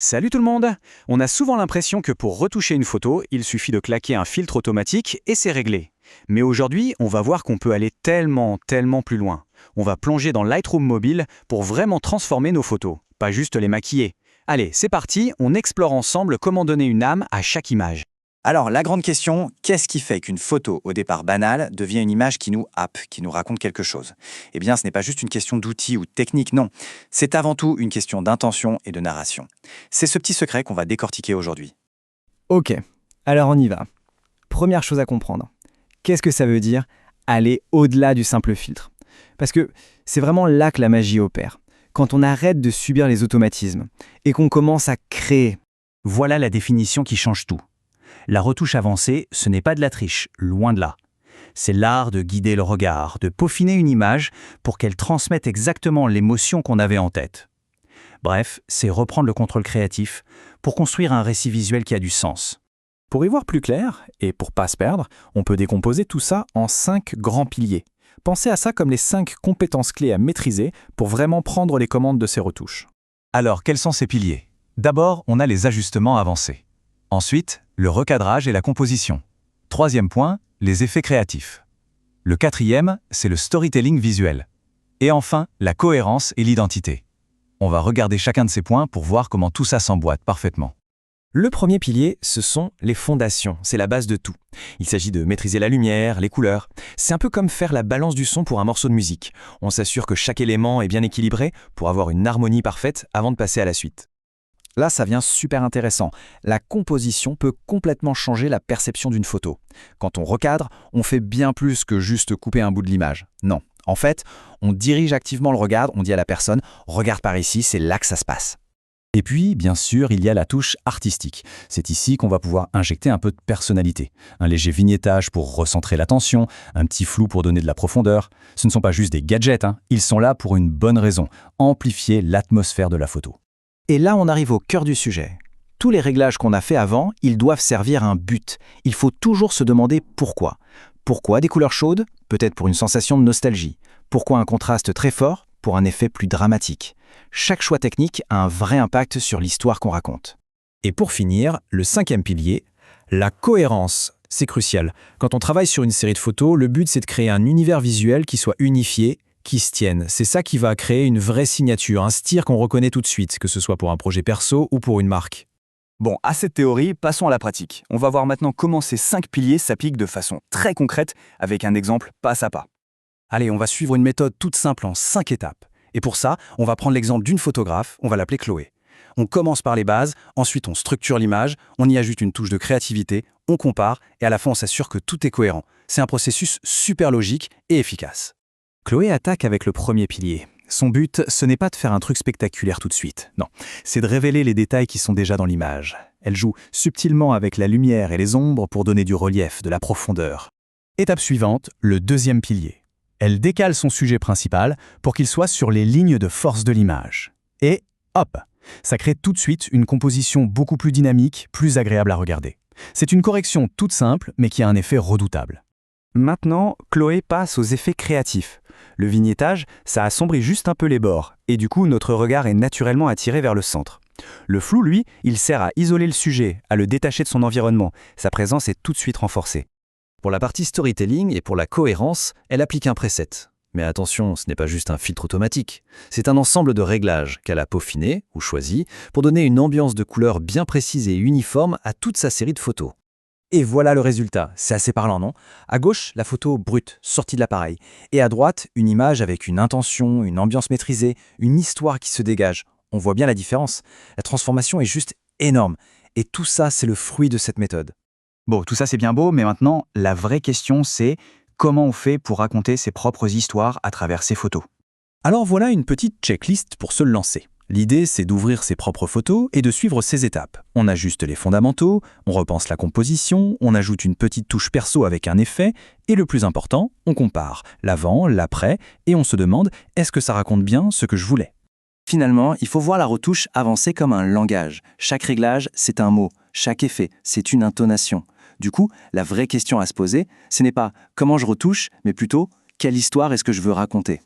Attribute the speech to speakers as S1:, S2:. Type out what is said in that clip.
S1: Salut tout le monde! On a souvent l'impression que pour retoucher une photo, il suffit de claquer un filtre automatique et c'est réglé. Mais aujourd'hui, on va voir qu'on peut aller tellement plus loin. On va plonger dans Lightroom Mobile pour vraiment transformer nos photos, pas juste les maquiller. Allez, c'est parti, on explore ensemble comment donner une âme à chaque image.
S2: Alors, la grande question, qu'est-ce qui fait qu'une photo, au départ banale, devient une image qui nous happe, qui nous raconte quelque chose? Eh bien, ce n'est pas juste une question d'outils ou de technique, non. C'est avant tout une question d'intention et de narration. C'est ce petit secret qu'on va décortiquer aujourd'hui.
S3: Ok, alors on y va. Première chose à comprendre. Qu'est-ce que ça veut dire aller au-delà du simple filtre? Parce que c'est vraiment là que la magie opère. Quand on arrête de subir les automatismes et qu'on commence à créer.
S1: Voilà la définition qui change tout. La retouche avancée, ce n'est pas de la triche, loin de là. C'est l'art de guider le regard, de peaufiner une image pour qu'elle transmette exactement l'émotion qu'on avait en tête. Bref, c'est reprendre le contrôle créatif pour construire un récit visuel qui a du sens.
S4: Pour y voir plus clair, et pour pas se perdre, on peut décomposer tout ça en 5 grands piliers. Pensez à ça comme les 5 compétences clés à maîtriser pour vraiment prendre les commandes de ces retouches.
S5: Alors, quels sont ces piliers? D'abord, on a les ajustements avancés. Ensuite, le recadrage et la composition. Troisième point, les effets créatifs. Le quatrième, c'est le storytelling visuel. Et enfin, la cohérence et l'identité. On va regarder chacun de ces points pour voir comment tout ça s'emboîte parfaitement.
S3: Le premier pilier, ce sont les fondations. C'est la base de tout. Il s'agit de maîtriser la lumière, les couleurs. C'est un peu comme faire la balance du son pour un morceau de musique. On s'assure que chaque élément est bien équilibré pour avoir une harmonie parfaite avant de passer à la suite. Là, ça devient super intéressant. La composition peut complètement changer la perception d'une photo. Quand on recadre, on fait bien plus que juste couper un bout de l'image. Non. En fait, on dirige activement le regard, on dit à la personne « regarde par ici, c'est là que ça se passe ».
S5: Et puis, bien sûr, il y a la touche artistique. C'est ici qu'on va pouvoir injecter un peu de personnalité. Un léger vignettage pour recentrer l'attention, un petit flou pour donner de la profondeur. Ce ne sont pas juste des gadgets, ils sont là pour une bonne raison, amplifier l'atmosphère de la photo.
S3: Et là, on arrive au cœur du sujet. Tous les réglages qu'on a fait avant, ils doivent servir à un but. Il faut toujours se demander pourquoi. Pourquoi des couleurs chaudes? Peut-être pour une sensation de nostalgie. Pourquoi un contraste très fort? Pour un effet plus dramatique. Chaque choix technique a un vrai impact sur l'histoire qu'on raconte.
S4: Et pour finir, le 5e pilier, la cohérence. C'est crucial. Quand on travaille sur une série de photos, le but c'est de créer un univers visuel qui soit unifié, qui se tienne. C'est ça qui va créer une vraie signature, un style qu'on reconnaît tout de suite, que ce soit pour un projet perso ou pour une marque.
S2: Bon, à cette théorie, passons à la pratique. On va voir maintenant comment ces 5 piliers s'appliquent de façon très concrète avec un exemple pas à pas.
S4: Allez, on va suivre une méthode toute simple en 5 étapes. Et pour ça, on va prendre l'exemple d'une photographe, on va l'appeler Chloé. On commence par les bases, ensuite on structure l'image, on y ajoute une touche de créativité, on compare et à la fin on s'assure que tout est cohérent. C'est un processus super logique et efficace.
S5: Chloé attaque avec le premier pilier. Son but, ce n'est pas de faire un truc spectaculaire tout de suite. Non, c'est de révéler les détails qui sont déjà dans l'image. Elle joue subtilement avec la lumière et les ombres pour donner du relief, de la profondeur. Étape suivante, le deuxième pilier. Elle décale son sujet principal pour qu'il soit sur les lignes de force de l'image. Et hop, ça crée tout de suite une composition beaucoup plus dynamique, plus agréable à regarder. C'est une correction toute simple, mais qui a un effet redoutable.
S3: Maintenant, Chloé passe aux effets créatifs. Le vignettage, ça assombrit juste un peu les bords, et du coup, notre regard est naturellement attiré vers le centre. Le flou, lui, il sert à isoler le sujet, à le détacher de son environnement. Sa présence est tout de suite renforcée.
S6: Pour la partie storytelling et pour la cohérence, elle applique un preset. Mais attention, ce n'est pas juste un filtre automatique. C'est un ensemble de réglages qu'elle a peaufiné ou choisi pour donner une ambiance de couleurs bien précise et uniforme à toute sa série de photos.
S3: Et voilà le résultat, c'est assez parlant, non? À gauche, la photo brute, sortie de l'appareil. Et à droite, une image avec une intention, une ambiance maîtrisée, une histoire qui se dégage. On voit bien la différence. La transformation est juste énorme. Et tout ça, c'est le fruit de cette méthode.
S1: Bon, tout ça c'est bien beau, mais maintenant, la vraie question c'est comment on fait pour raconter ses propres histoires à travers ses photos?
S4: Alors voilà une petite checklist pour se lancer. L'idée, c'est d'ouvrir ses propres photos et de suivre ces étapes. On ajuste les fondamentaux, on repense la composition, on ajoute une petite touche perso avec un effet, et le plus important, on compare l'avant, l'après, et on se demande « est-ce que ça raconte bien ce que je voulais ?»
S2: Finalement, il faut voir la retouche avancer comme un langage. Chaque réglage, c'est un mot. Chaque effet, c'est une intonation. Du coup, la vraie question à se poser, ce n'est pas « comment je retouche », mais plutôt « quelle histoire est-ce que je veux raconter ?»